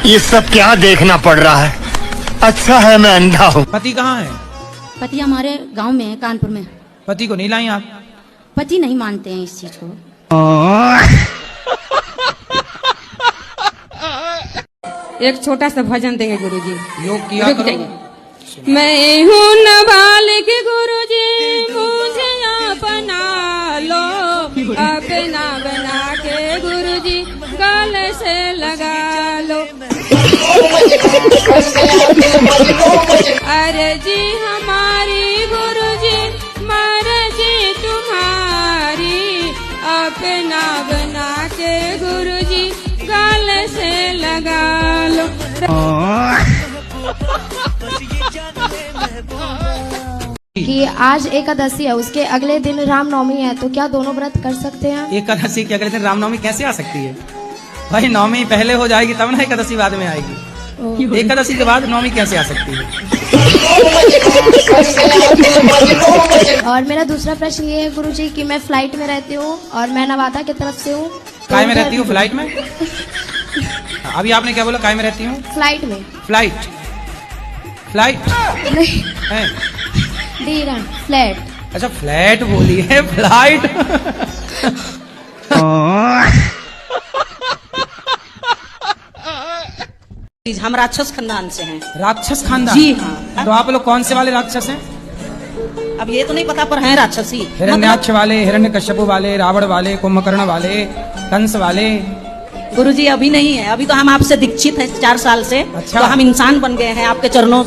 Speaker 3: ये सब क्या देखना पड़ रहा है? अच्छा है मैं अंधा हूँ।
Speaker 1: पति कहाँ है?
Speaker 5: पति हमारे गांव में है, कानपुर में।
Speaker 1: पति को नहीं लाई आप?
Speaker 5: पति नहीं मानते हैं इस चीज को।
Speaker 11: एक छोटा सा भजन देंगे गुरुजी।
Speaker 1: योग किया करो।
Speaker 11: मैं हूँ नाबालिग गुरुजी, मुझे अपना लो, अपना बना के गुरुजी गले से लगा लो। अरे जी हमारी गुरुजी, मर्जी तुम्हारी, अपना बना के गुरुजी गले से लगा लो।
Speaker 20: कि आज एकादशी है, उसके अगले दिन रामनवमी है, तो क्या दोनों व्रत कर सकते हैं?
Speaker 1: एकादशी के अगले दिन रामनवमी कैसे आ सकती है भाई? नवमी पहले हो जाएगी तब ना एकादशी बाद में आएगी। एकादशी के बाद नवमी कैसे आ सकती है?
Speaker 20: और मेरा दूसरा प्रश्न ये है गुरुजी कि मैं फ्लाइट में रहती हूँ और मैं नवादा की तरफ से हूँ।
Speaker 1: काय में रहती हूँ? फ्लाइट में? अभी आपने क्या बोला? काय में रहती हूँ?
Speaker 20: फ्लाइट में।
Speaker 1: फ्लाइट
Speaker 20: नहीं
Speaker 1: है?
Speaker 20: धीरन फ्लैट।
Speaker 1: अच्छा फ्लैट बोली है, फ्लाइट।
Speaker 10: हम राक्षस खानदान से हैं।
Speaker 1: राक्षस खानदान?
Speaker 10: जी हाँ।
Speaker 1: तो आप लोग कौन से वाले राक्षस हैं?
Speaker 10: अब ये तो नहीं पता पर हैं राक्षसी।
Speaker 1: हिरण्याक्ष वाले, हिरण्यकश्यपु वाले, रावण वाले, कुंभकर्ण वाले, कंस वाले?
Speaker 10: गुरुजी अभी नहीं है, अभी तो हम आपसे दीक्षित हैं 4 साल से।
Speaker 1: अच्छा।
Speaker 10: तो हम इंसान बन गए हैं आपके चरणों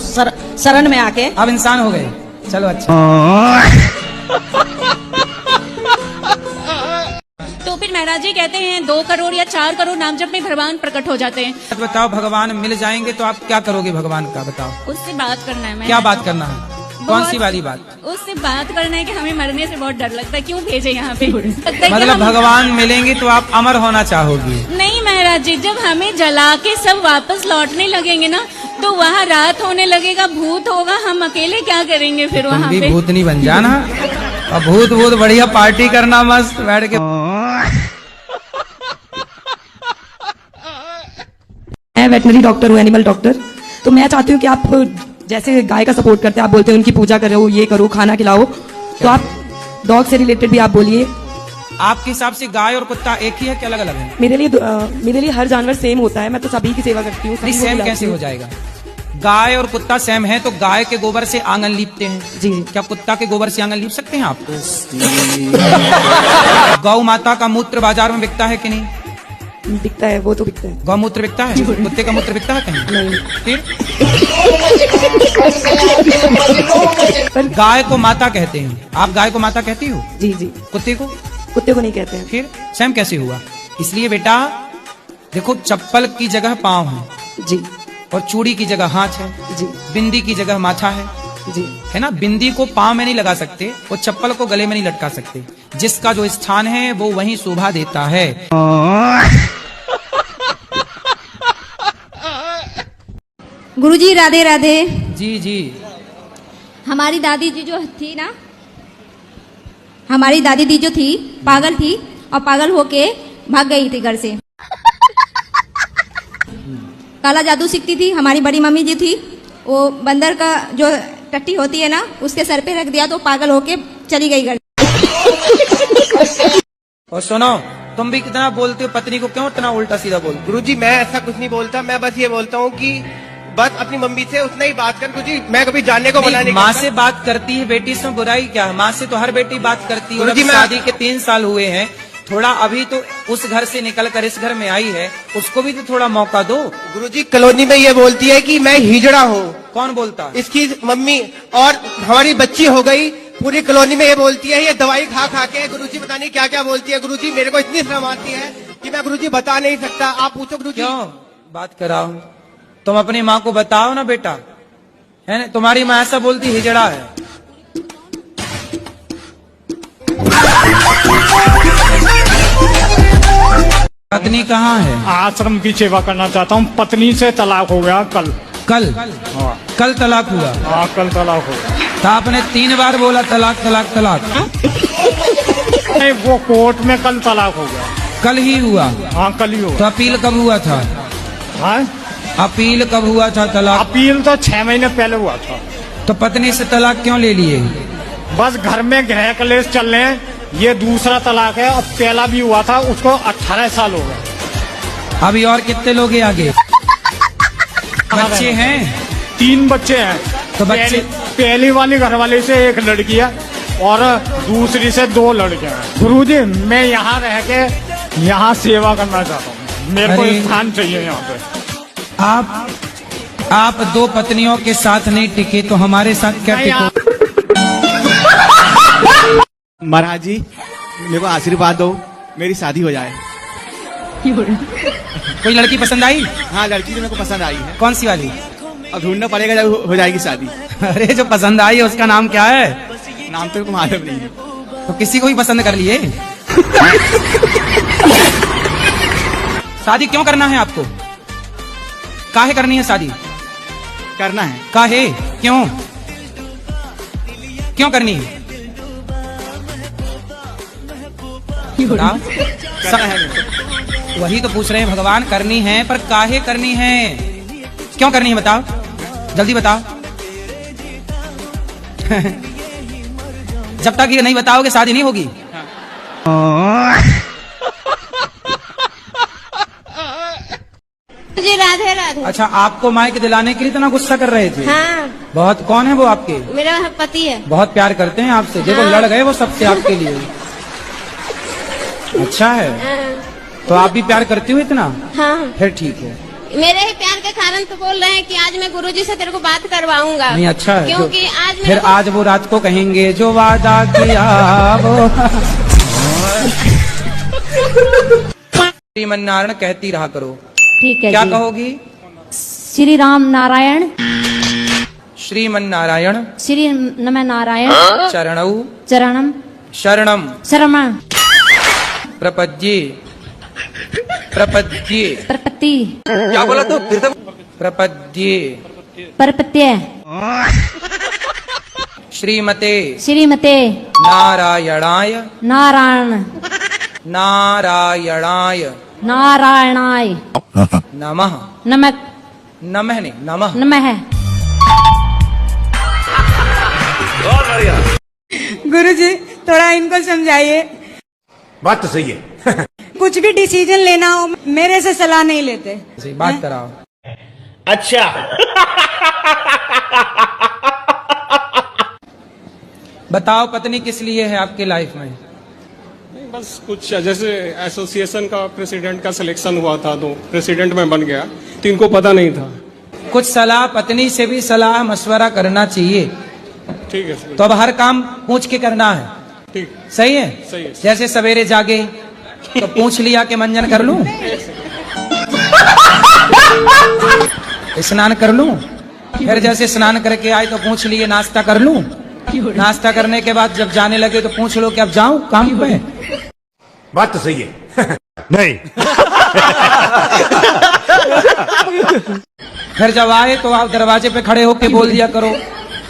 Speaker 10: शरण में आके।
Speaker 1: अब इंसान हो गए, चलो अच्छा।
Speaker 21: तो फिर महाराज जी कहते हैं 2 करोड़ या 4 करोड़ नाम जप में भगवान प्रकट हो जाते हैं।
Speaker 1: बताओ भगवान मिल जाएंगे तो आप क्या करोगे भगवान का? बताओ।
Speaker 21: उससे बात करना है।
Speaker 1: क्या बात करना है? कौन सी वाली बात?
Speaker 21: उससे बात करना है कि हमें मरने से बहुत डर लगता है, क्यों भेजे यहाँ पे?
Speaker 1: मतलब भगवान मिलेंगे तो आप अमर होना चाहोगी?
Speaker 21: नहीं महाराज जी, जब हमें जला के सब वापस लौटने लगेंगे ना तो वहाँ रात होने लगेगा, भूत होगा, हम अकेले क्या करेंगे फिर वहाँ पे?
Speaker 1: भूतनी बन जाना और भूत बढ़िया पार्टी करना मस्त बैठ के।
Speaker 11: मैं वेटनरी डॉक्टर हूँ, एनिमल डॉक्टर। तो मैं चाहती हूँ कि आप जैसे गाय का सपोर्ट करते हैं, आप बोलते हैं उनकी पूजा करो, ये करो, खाना खिलाओ, तो आप डॉग से रिलेटेड भी आप बोलिए।
Speaker 1: आपके हिसाब से गाय और कुत्ता एक ही है कि अलग अलग है?
Speaker 11: मेरे लिए हर जानवर सेम होता है, मैं तो सभी की सेवा करती हूँ।
Speaker 1: सेम कैसे हो जाएगा? गाय और कुत्ता सेम है तो गाय के गोबर से आंगन लीपते हैं
Speaker 11: जी,
Speaker 1: क्या कुत्ता के गोबर से आंगन लीप सकते हैं आप? गौ माता का मूत्र बाजार में बिकता है कि नहीं?
Speaker 11: बिकता है, वो तो बिकता है।
Speaker 1: गौमूत्र बिकता है? कुत्ते का मूत्र बिकता है कहीं?
Speaker 11: नहीं।
Speaker 1: फिर गाय को माता कहते हैं, आप गाय को माता कहती हो?
Speaker 11: जी जी।
Speaker 1: कुत्ते को?
Speaker 11: कुत्ते को नहीं कहते हैं।
Speaker 1: फिर सेम कैसे हुआ? इसलिए बेटा देखो, चप्पल की जगह पाँव है
Speaker 11: जी,
Speaker 1: और चूड़ी की जगह हाथ है
Speaker 11: जी,
Speaker 1: बिंदी की जगह माथा है
Speaker 11: जी,
Speaker 1: है ना? बिंदी को पाँव में नहीं लगा सकते और चप्पल को गले में नहीं लटका सकते। जिसका जो स्थान है वो वहीं शोभा देता है।
Speaker 22: गुरुजी राधे राधे।
Speaker 1: जी जी।
Speaker 22: हमारी दादी जी जो थी ना, हमारी दादी जी जो थी पागल थी और पागल होके भाग गई थी घर से। काला जादू सीखती थी। हमारी बड़ी मम्मी जी थी, वो बंदर का जो टट्टी होती है ना उसके सर पे रख दिया तो पागल होके चली गई घर।
Speaker 1: और सुनो, तुम भी कितना बोलते हो, पत्नी को क्यों इतना उल्टा सीधा बोलते?
Speaker 23: गुरुजी मैं ऐसा कुछ नहीं बोलता, मैं बस ये बोलता हूँ कि बस अपनी मम्मी से उतना ही बात कर। गुरुजी मैं कभी जानने को मना नहीं
Speaker 1: माँ से बात करती है बेटी, इसमें बुराई क्या है? माँ से तो हर बेटी बात करती है।
Speaker 23: गुरुजी
Speaker 1: शादी के 3 साल हुए हैं, थोड़ा अभी तो उस घर से निकल कर इस घर में आई है, उसको भी तो थोड़ा मौका दो।
Speaker 23: गुरुजी कॉलोनी में ये बोलती है कि मैं हिजड़ा हूँ।
Speaker 1: कौन बोलता?
Speaker 23: इसकी मम्मी। और हमारी बच्ची हो गई, पूरी कॉलोनी में ये बोलती है ये दवाई खा खा के। गुरुजी पता नहीं क्या क्या बोलती है। गुरुजी मेरे को इतनी शर्म आती है कि मैं गुरुजी बता नहीं सकता, आप पूछो गुरुजी।
Speaker 1: क्यों बात कराओ? तुम अपनी माँ को बताओ ना बेटा, है ना? तुम्हारी माँ ऐसा बोलती हिजड़ा है, पत्नी कहाँ है?
Speaker 19: आश्रम की सेवा करना चाहता हूँ। पत्नी से तलाक हो गया कल।
Speaker 1: कल?
Speaker 19: हाँ।
Speaker 1: कल तलाक हुआ?
Speaker 19: हाँ कल तलाक हो गया।
Speaker 1: तो आपने 3 बार बोला तलाक तलाक तलाक।
Speaker 19: नहीं, वो कोर्ट में कल तलाक हो गया।
Speaker 1: कल ही हुआ?
Speaker 19: हाँ कल ही हुआ।
Speaker 1: तो अपील कब हुआ था?
Speaker 19: हाँ
Speaker 1: अपील कब हुआ था तलाक?
Speaker 19: अपील तो 6 महीने पहले हुआ था।
Speaker 1: तो पत्नी से तलाक क्यों ले लिए?
Speaker 19: बस घर में गृह कलेश चल रहे हैं, ये दूसरा तलाक है। अब पहला भी हुआ था, उसको 18 साल हो गए।
Speaker 1: अभी और कितने लोग हैं आगे? बच्चे हैं?
Speaker 19: 3 बच्चे हैं।
Speaker 1: तो बच्चे
Speaker 19: पहली वाली घरवाली से 1 लड़की है और दूसरी से 2 लड़के हैं। गुरुजी मैं यहाँ रह के यहाँ सेवा करना चाहता हूँ, मेरे को स्थान चाहिए यहाँ पे।
Speaker 1: आप 2 पत्नियों के साथ नहीं टिके तो हमारे साथ क्या टिको?
Speaker 17: महाराज जी मेरे को आशीर्वाद दो, मेरी शादी हो जाए।
Speaker 1: कोई लड़की पसंद आई?
Speaker 17: हाँ लड़की तो मेरे को पसंद आई है।
Speaker 1: कौन सी वाली?
Speaker 17: अब ढूंढना पड़ेगा जब हो जाएगी शादी।
Speaker 1: अरे जो पसंद आई है उसका नाम क्या है?
Speaker 17: नाम तो मेरे को मालूम नहीं है।
Speaker 1: तो किसी को भी पसंद कर लिए? शादी क्यों करना है आपको? काहे करनी है शादी?
Speaker 17: करना है।
Speaker 1: काहे? क्यों? क्यों करनी है?
Speaker 17: करना है।
Speaker 1: वही तो पूछ रहे हैं भगवान, करनी है पर काहे करनी है? क्यों करनी है बताओ, जल्दी बताओ। जब तक ये नहीं बताओगे शादी नहीं होगी।
Speaker 22: जी राधे राधे।
Speaker 1: अच्छा आपको माइक दिलाने के लिए इतना गुस्सा कर रहे थे?
Speaker 22: हाँ।
Speaker 1: बहुत। कौन है वो आपके?
Speaker 22: मेरा पति है।
Speaker 1: बहुत प्यार करते हैं आपसे। देखो
Speaker 22: हाँ।
Speaker 1: लड़ गए वो सबसे आपके लिए। अच्छा है।
Speaker 22: हाँ।
Speaker 1: तो आप भी प्यार करती हो इतना?
Speaker 22: हाँ।
Speaker 1: फिर ठीक है।
Speaker 22: मेरे ही प्यार के कारण तो बोल रहे हैं कि आज मैं गुरुजी से तेरे को बात करवाऊंगा।
Speaker 1: नहीं अच्छा है।
Speaker 22: क्योंकि आज
Speaker 1: फिर आज वो रात को कहेंगे जो वादा किया वो। श्रीमन्नारायण कहती रहा करो।
Speaker 5: ठीक है
Speaker 1: क्या
Speaker 5: जी।
Speaker 1: कहोगी?
Speaker 5: श्री राम नारायण।
Speaker 1: श्रीमन्नारायण।
Speaker 5: श्री नमः नारायण।
Speaker 1: चरणौ।
Speaker 5: चरणम।
Speaker 1: शरणम।
Speaker 5: शरणम।
Speaker 1: प्रपद्ये। प्रपद्ये।
Speaker 5: प्रपत्ति।
Speaker 1: क्या बोला तू? फिर से। प्रपद्ये।
Speaker 5: परपत्य।
Speaker 1: श्रीमते।
Speaker 5: श्रीमते।
Speaker 1: नारायणाय।
Speaker 5: नारायण।
Speaker 1: नारायणाय।
Speaker 5: नारायणाय।
Speaker 1: नमः।
Speaker 5: नमः।
Speaker 1: नमः नहीं नमः।
Speaker 5: नमः।
Speaker 2: गुरुजी थोड़ा इनको समझाइए।
Speaker 13: बात तो सही है।
Speaker 2: कुछ भी डिसीजन लेना हो मेरे से सलाह नहीं लेते।
Speaker 1: बात कराओ।
Speaker 13: अच्छा।
Speaker 1: बताओ पत्नी किस लिए है आपके लाइफ में?
Speaker 4: बस कुछ जैसे एसोसिएशन का प्रेसिडेंट का सिलेक्शन हुआ था तो प्रेसिडेंट में बन गया, तो इनको पता नहीं था।
Speaker 1: कुछ सलाह, पत्नी से भी सलाह मशवरा करना चाहिए।
Speaker 4: ठीक है।
Speaker 1: तो अब हर काम पूछ के करना है।
Speaker 4: ठीक।
Speaker 1: सही है?
Speaker 4: सही है।
Speaker 1: जैसे सवेरे जागे तो पूछ लिया कि मंजन कर लूं, स्नान कर लूं। फिर जैसे स्नान करके आए तो पूछ लिए नाश्ता कर लूं। नाश्ता करने के बाद जब जाने लगे तो पूछ लो कि अब जाऊं काम पे।
Speaker 13: बात तो सही है। नहीं।
Speaker 1: फिर जब आए तो आप दरवाजे पे खड़े होके बोल दिया करो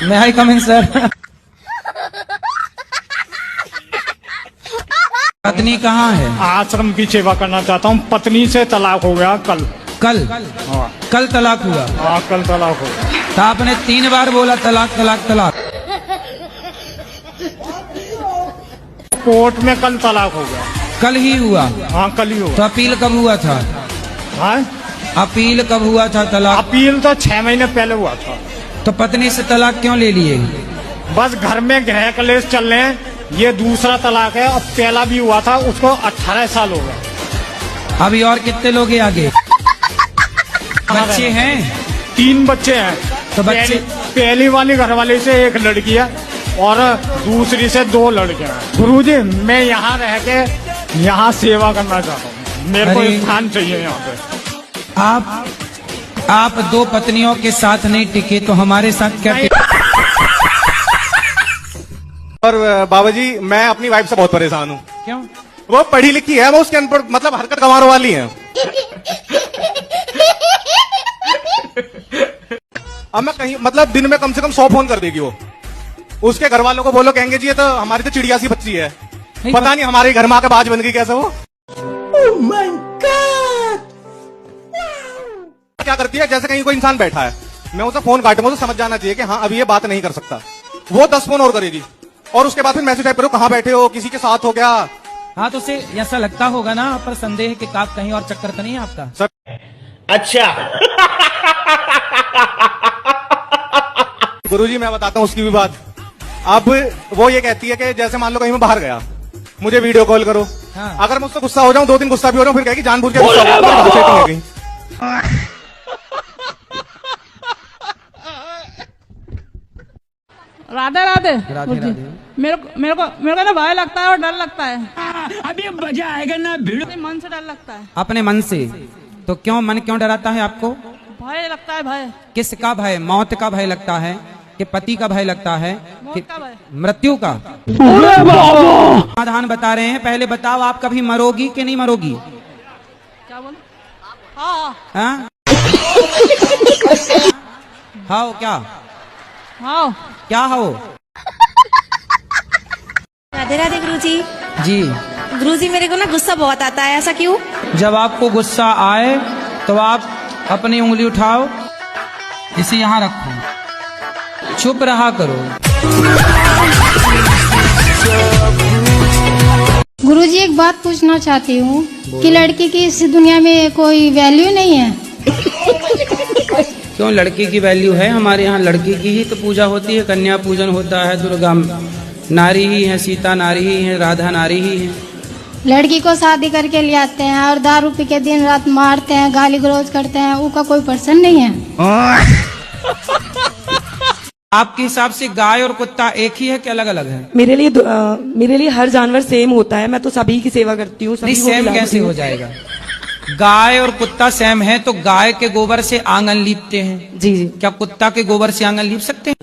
Speaker 1: मैं आई कम इन सर। पत्नी कहाँ है?
Speaker 19: आश्रम की सेवा करना चाहता हूँ। पत्नी से तलाक हो गया कल।
Speaker 1: कल?
Speaker 19: हाँ।
Speaker 1: कल तलाक हुआ?
Speaker 19: हाँ कल तलाक हो गया।
Speaker 1: तो आपने 3 बार बोला तलाक तलाक तलाक।
Speaker 19: कोर्ट में कल तलाक हो गया।
Speaker 1: कल ही हुआ?
Speaker 19: हाँ कल ही हुआ।
Speaker 1: तो अपील कब हुआ था?
Speaker 19: हाँ
Speaker 1: अपील कब हुआ था तलाक?
Speaker 19: अपील तो 6 महीने पहले हुआ था।
Speaker 1: तो पत्नी से तलाक क्यों ले लिए?
Speaker 19: बस घर में गृह कलेश चल रहे हैं, ये दूसरा तलाक है। अब पहला भी हुआ था, उसको 18 साल हो गए।
Speaker 1: अभी और कितने लोग हैं आगे? बच्चे हैं?
Speaker 19: 3 बच्चे हैं।
Speaker 1: तो बच्चे
Speaker 19: पहली वाली घरवाली से 1 लड़की है और दूसरी से 2 लड़के हैं। गुरुजी मैं यहाँ रह के यहाँ सेवा करना चाहता हूँ, मेरे को स्थान चाहिए यहाँ पे।
Speaker 1: आप 2 पत्नियों के साथ नहीं टिके तो हमारे साथ क्या टिके?
Speaker 13: और बाबा जी मैं अपनी वाइफ से बहुत परेशान हूँ।
Speaker 1: क्यों?
Speaker 23: वो पढ़ी लिखी है, वो उसके अनपढ़ मतलब हरकत गंवारों वाली है। अब मैं कहीं मतलब दिन में कम से कम 100 फोन कर देगी वो। उसके घर वालों को बोलो, कहेंगे जी ये तो हमारी तो चिड़िया सी बच्ची है, पता नहीं हमारे घर में आके बाज बन गई कैसे वो। Oh my God! क्या करती है, जैसे कहीं कोई इंसान बैठा है, मैं उसे फोन काटूंगा तो समझ जाना चाहिए कि हाँ अभी ये बात नहीं कर सकता। वो 10 फोन और करेगी और उसके बाद फिर मैसेज टाइप करो, कहाँ बैठे हो, किसी के साथ हो क्या।
Speaker 1: हाँ तो उसे ऐसा लगता होगा ना पर संदेह कि आप कहीं और चक्कर तो नहीं है आपका।
Speaker 23: सर
Speaker 13: अच्छा।
Speaker 23: गुरुजी मैं बताता हूँ उसकी भी बात। अब वो ये कहती है कि जैसे मान लो कहीं मैं बाहर गया, मुझे वीडियो कॉल करो। हाँ। अगर मुझसे गुस्सा हो जाऊं, 2 दिन गुस्सा भी हो रहा हूं, फिर कहेगी जानबूझ के गुस्सा हो गया।
Speaker 7: राधे राधे।
Speaker 1: राधे।
Speaker 7: मेरे को ना भय लगता है और डर लगता है।
Speaker 1: अभी मजा आएगा ना, भीड़
Speaker 7: मन से डर लगता है।
Speaker 1: अपने मन से? तो क्यों मन क्यों डराता है आपको?
Speaker 7: भय लगता है। भय
Speaker 1: किसका भय? मौत का भय लगता है कि पति का भय लगता है कि मृत्यु का? समाधान बता रहे हैं, पहले बताओ आप कभी मरोगी कि नहीं मरोगी?
Speaker 7: क्या बोले? हाँ
Speaker 1: हाँ क्या?
Speaker 7: हाँ
Speaker 1: क्या हो?
Speaker 22: राधे राधे गुरुजी।
Speaker 1: जी
Speaker 22: गुरुजी मेरे को ना गुस्सा बहुत आता है, ऐसा क्यों?
Speaker 1: जब आपको गुस्सा आए तो आप अपनी उंगली उठाओ, इसे यहाँ रखो, चुप रहा करो।
Speaker 20: गुरुजी एक बात पूछना चाहती हूँ कि लड़की की इस दुनिया में कोई वैल्यू नहीं है?
Speaker 1: क्यों, लड़की की वैल्यू है। हमारे यहाँ लड़की की ही तो पूजा होती है, कन्या पूजन होता है, दुर्गा नारी ही है, सीता नारी ही है, राधा नारी ही है।
Speaker 20: लड़की को शादी करके ले आते हैं और दारू पी के दिन रात मारते हैं, गाली गलौज करते हैं, उसका कोई पर्सन नहीं है?
Speaker 1: आपके हिसाब से गाय और कुत्ता एक ही है कि अलग अलग है?
Speaker 11: मेरे लिए हर जानवर सेम होता है, मैं तो सभी की सेवा करती हूँ।
Speaker 1: नहीं, सेम कैसे हो जाएगा? गाय और कुत्ता सेम है तो गाय के गोबर से आंगन लीपते हैं।
Speaker 11: जी जी।
Speaker 1: क्या कुत्ता के गोबर से आंगन लीप सकते हैं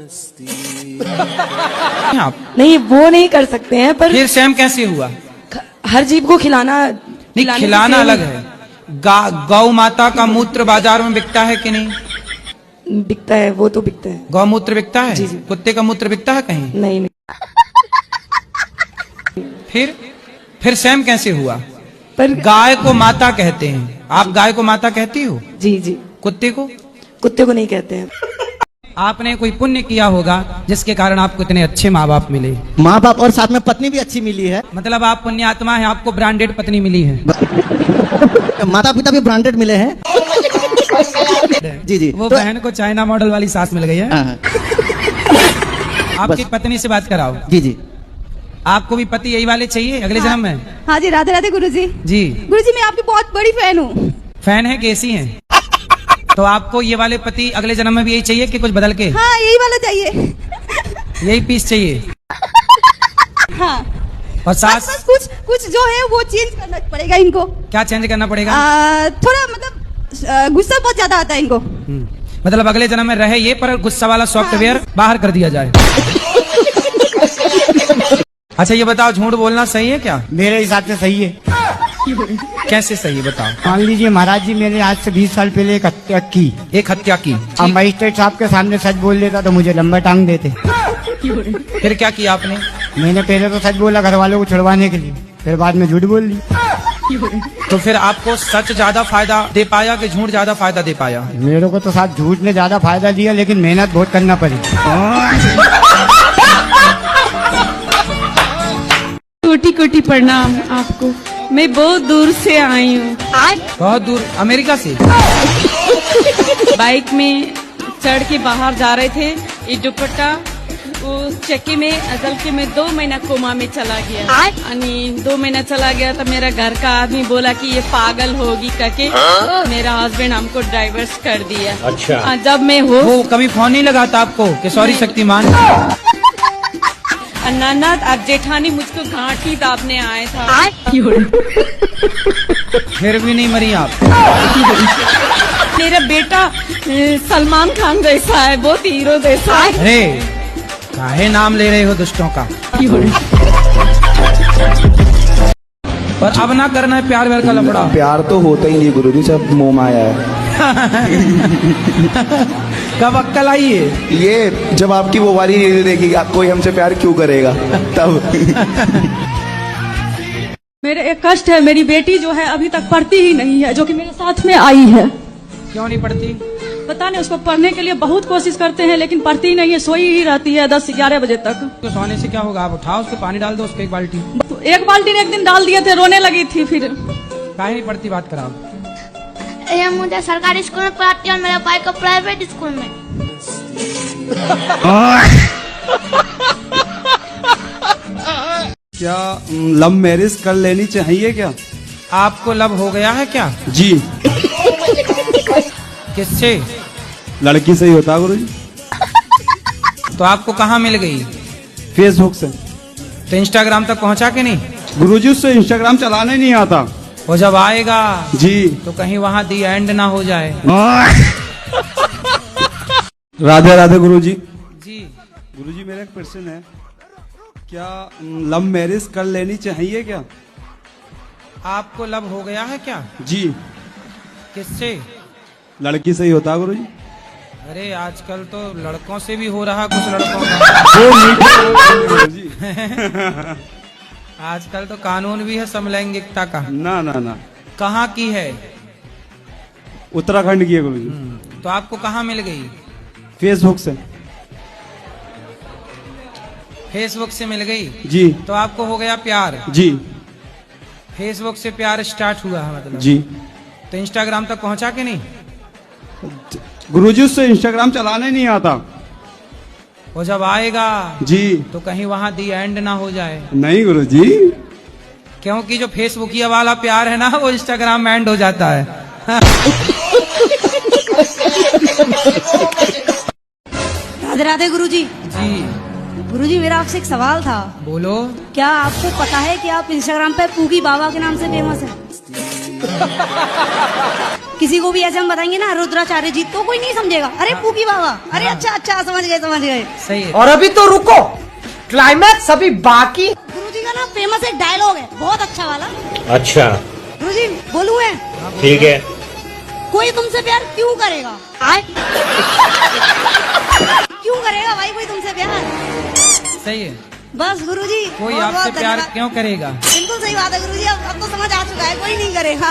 Speaker 1: आप?
Speaker 11: नहीं, वो नहीं कर सकते हैं। पर
Speaker 1: फिर सेम कैसे हुआ?
Speaker 11: हर जीव को खिलाना
Speaker 1: नहीं, खिलाना अलग है। गौ माता का मूत्र बाजार में बिकता है कि नहीं?
Speaker 11: बिकता है, वो तो बिकता है।
Speaker 1: गौमूत्र बिकता है?
Speaker 11: जी जी।
Speaker 1: कुत्ते का मूत्र बिकता है कहीं?
Speaker 11: नहीं।
Speaker 1: फिर सेम कैसे हुआ?
Speaker 11: पर
Speaker 1: गाय को माता कहते हैं, आप गाय को माता कहती हो?
Speaker 11: जी जी।
Speaker 1: कुत्ते को?
Speaker 11: कुत्ते को नहीं कहते हैं।
Speaker 1: आपने कोई पुण्य किया होगा जिसके कारण आपको इतने अच्छे माँ बाप मिले।
Speaker 8: माँ बाप और साथ में पत्नी भी अच्छी मिली है।
Speaker 1: मतलब आप पुण्यात्मा हैं, आपको ब्रांडेड पत्नी मिली है।
Speaker 8: माता पिता भी ब्रांडेड मिले हैं। जी जी।
Speaker 1: वो बहन को चाइना मॉडल वाली सास मिल गई है। आपकी पत्नी से बात कराओ।
Speaker 8: जी जी।
Speaker 1: आपको भी पति यही वाले चाहिए अगले जन्म में?
Speaker 22: हाँ जी। राधे राधे गुरुजी।
Speaker 1: जी
Speaker 22: गुरुजी मैं आपकी बहुत बड़ी फैन हूँ।
Speaker 1: फैन है कैसी हैं? तो आपको ये वाले पति अगले जन्म में भी यही चाहिए कि कुछ बदल के?
Speaker 22: हाँ यही वाला चाहिए।
Speaker 1: यही पीस चाहिए?
Speaker 22: हाँ।
Speaker 1: और सास?
Speaker 22: कुछ जो है वो चेंज करना पड़ेगा इनको।
Speaker 1: क्या चेंज करना पड़ेगा?
Speaker 22: थोड़ा मतलब गुस्सा बहुत ज्यादा आता है इनको।
Speaker 1: मतलब अगले जन्म में रहे ये, पर गुस्सा वाला सॉफ्टवेयर बाहर कर दिया जाए। अच्छा ये बताओ, झूठ बोलना सही है क्या?
Speaker 8: मेरे हिसाब से सही है।
Speaker 1: कैसे सही है बताओ?
Speaker 8: मान लीजिए महाराज जी, मैंने आज से 20 साल पहले एक हत्या की।
Speaker 1: एक हत्या की?
Speaker 8: अब मजिस्ट्रेट साहब के सामने सच बोल देता तो मुझे लंबा टांग देते।
Speaker 1: फिर क्या किया आपने?
Speaker 8: मैंने पहले तो सच बोला घर वालों को छुड़वाने के लिए, फिर बाद में झूठ बोल दी।
Speaker 1: तो फिर आपको सच ज्यादा फायदा दे पाया कि झूठ ज्यादा फायदा दे पाया?
Speaker 8: मेरे को तो साथ झूठ ने ज्यादा फायदा दिया, लेकिन मेहनत बहुत करना पड़ी।
Speaker 7: कोटि कोटि प्रणाम आपको। मैं बहुत दूर से आई हूँ।
Speaker 1: बहुत दूर? अमेरिका से?
Speaker 7: बाइक में चढ़ के बाहर जा रहे थे, ये दुपट्टा वो चक्की में अदल के मैं 2 महीना कोमा में चला गया। 2 महीना चला गया तो मेरा घर का आदमी बोला कि ये पागल होगी करके मेरा हस्बैंड हमको डाइवर्स कर दिया।
Speaker 13: अच्छा।
Speaker 7: जब मैं
Speaker 1: वो कभी फोन नहीं लगाता आपको कि सॉरी शक्तिमान?
Speaker 7: ननद अब जेठानी मुझको घाटी दाबने आए था।
Speaker 1: फिर भी नहीं मरी आप?
Speaker 7: मेरा बेटा सलमान खान जैसा है, बहुत हीरो जैसा है।
Speaker 1: अरे काहे नाम ले रहे हो दुष्टों का? और अब ना करना है प्यार व्यार का लफड़ा।
Speaker 9: प्यार तो होता ही नहीं गुरुजी, सब मोह माया है।
Speaker 1: कब अक्कल आई है?
Speaker 9: ये जब आपकी वो वाली रील देखी कोई हमसे प्यार क्यों करेगा तब।
Speaker 7: मेरे एक कष्ट है, मेरी बेटी जो है अभी तक पढ़ती ही नहीं है, जो कि मेरे साथ में आई है।
Speaker 1: क्यों नहीं पढ़ती?
Speaker 7: पता नहीं, उसको पढ़ने के लिए बहुत कोशिश करते हैं लेकिन पढ़ती ही नहीं है, सोई ही रहती है 10-11 बजे तक।
Speaker 1: तो सोने से क्या होगा? आप उठाओ उसको, पानी डाल दो उसको 1 बाल्टी।
Speaker 7: तो 1 बाल्टी ने एक दिन डाल दिए थे, रोने लगी थी। फिर
Speaker 1: काहे नहीं पढ़ती? बात कराओ।
Speaker 6: ये मुझे सरकारी स्कूल में पढ़ाती है और मेरा भाई को प्राइवेट स्कूल में।
Speaker 14: क्या लव मैरिज कर लेनी चाहिए क्या?
Speaker 1: आपको लव हो गया है क्या?
Speaker 14: जी।
Speaker 1: किससे?
Speaker 14: लड़की से ही होता गुरुजी।
Speaker 1: तो आपको कहाँ मिल गई?
Speaker 14: फेसबुक से।
Speaker 1: तो इंस्टाग्राम तक पहुँचा के नहीं?
Speaker 14: गुरुजी उससे इंस्टाग्राम चलाने नहीं आता।
Speaker 1: वो जब आएगा
Speaker 14: जी
Speaker 1: तो कहीं वहाँ दी एंड ना हो जाए।
Speaker 14: राधे राधे गुरुजी।
Speaker 1: जी
Speaker 14: गुरुजी मेरा एक प्रश्न है, क्या लव मैरिज कर लेनी चाहिए क्या?
Speaker 1: आपको लव हो गया है क्या?
Speaker 14: जी।
Speaker 1: किससे?
Speaker 14: लड़की से ही होता गुरुजी।
Speaker 1: अरे आजकल तो लड़कों से भी हो रहा, कुछ लड़कों का। आजकल तो कानून भी है समलैंगिकता का।
Speaker 14: ना ना ना।
Speaker 1: कहाँ की है?
Speaker 14: उत्तराखंड की है गुरुजी।
Speaker 1: तो आपको कहाँ मिल गई?
Speaker 14: फेसबुक से।
Speaker 1: फेसबुक से मिल गई?
Speaker 14: जी।
Speaker 1: तो आपको हो गया प्यार?
Speaker 14: जी।
Speaker 1: फेसबुक से प्यार स्टार्ट हुआ है मतलब?
Speaker 14: जी।
Speaker 1: तो इंस्टाग्राम तक पहुंचा के नहीं?
Speaker 14: गुरुजी उससे इंस्टाग्राम चलाने नहीं आता।
Speaker 1: वो जब आएगा
Speaker 14: जी
Speaker 1: तो कहीं वहाँ दी एंड ना हो जाए।
Speaker 14: नहीं गुरुजी,
Speaker 1: क्योंकि जो फेसबुकिया वाला प्यार है ना वो इंस्टाग्राम में एंड हो जाता है।
Speaker 2: राधे राधे गुरुजी।
Speaker 1: जी
Speaker 2: गुरुजी मेरा आपसे एक सवाल था।
Speaker 1: बोलो।
Speaker 2: क्या आपको पता है कि आप इंस्टाग्राम पे पूगी बाबा के नाम से फेमस है? किसी को भी ऐसे हम बताएंगे ना रुद्राचार्य जी तो कोई नहीं समझेगा, अरे पूगी बाबा, अरे अच्छा अच्छा समझ गए
Speaker 1: सही है।
Speaker 12: और अभी तो रुको, क्लाइमैक्स अभी बाकी।
Speaker 2: गुरुजी का ना फेमस एक डायलॉग है बहुत अच्छा वाला।
Speaker 13: अच्छा
Speaker 2: गुरुजी बोलूं है?
Speaker 13: ठीक है।
Speaker 2: कोई तुमसे प्यार क्यों करेगा? आए क्यों करेगा भाई कोई तुमसे प्यार?
Speaker 1: सही है।
Speaker 2: बस गुरुजी
Speaker 1: कोई आपसे प्यार क्यों करेगा?
Speaker 2: बिल्कुल सही बात है गुरुजी, अब तो समझ आ चुका है, कोई नहीं करेगा।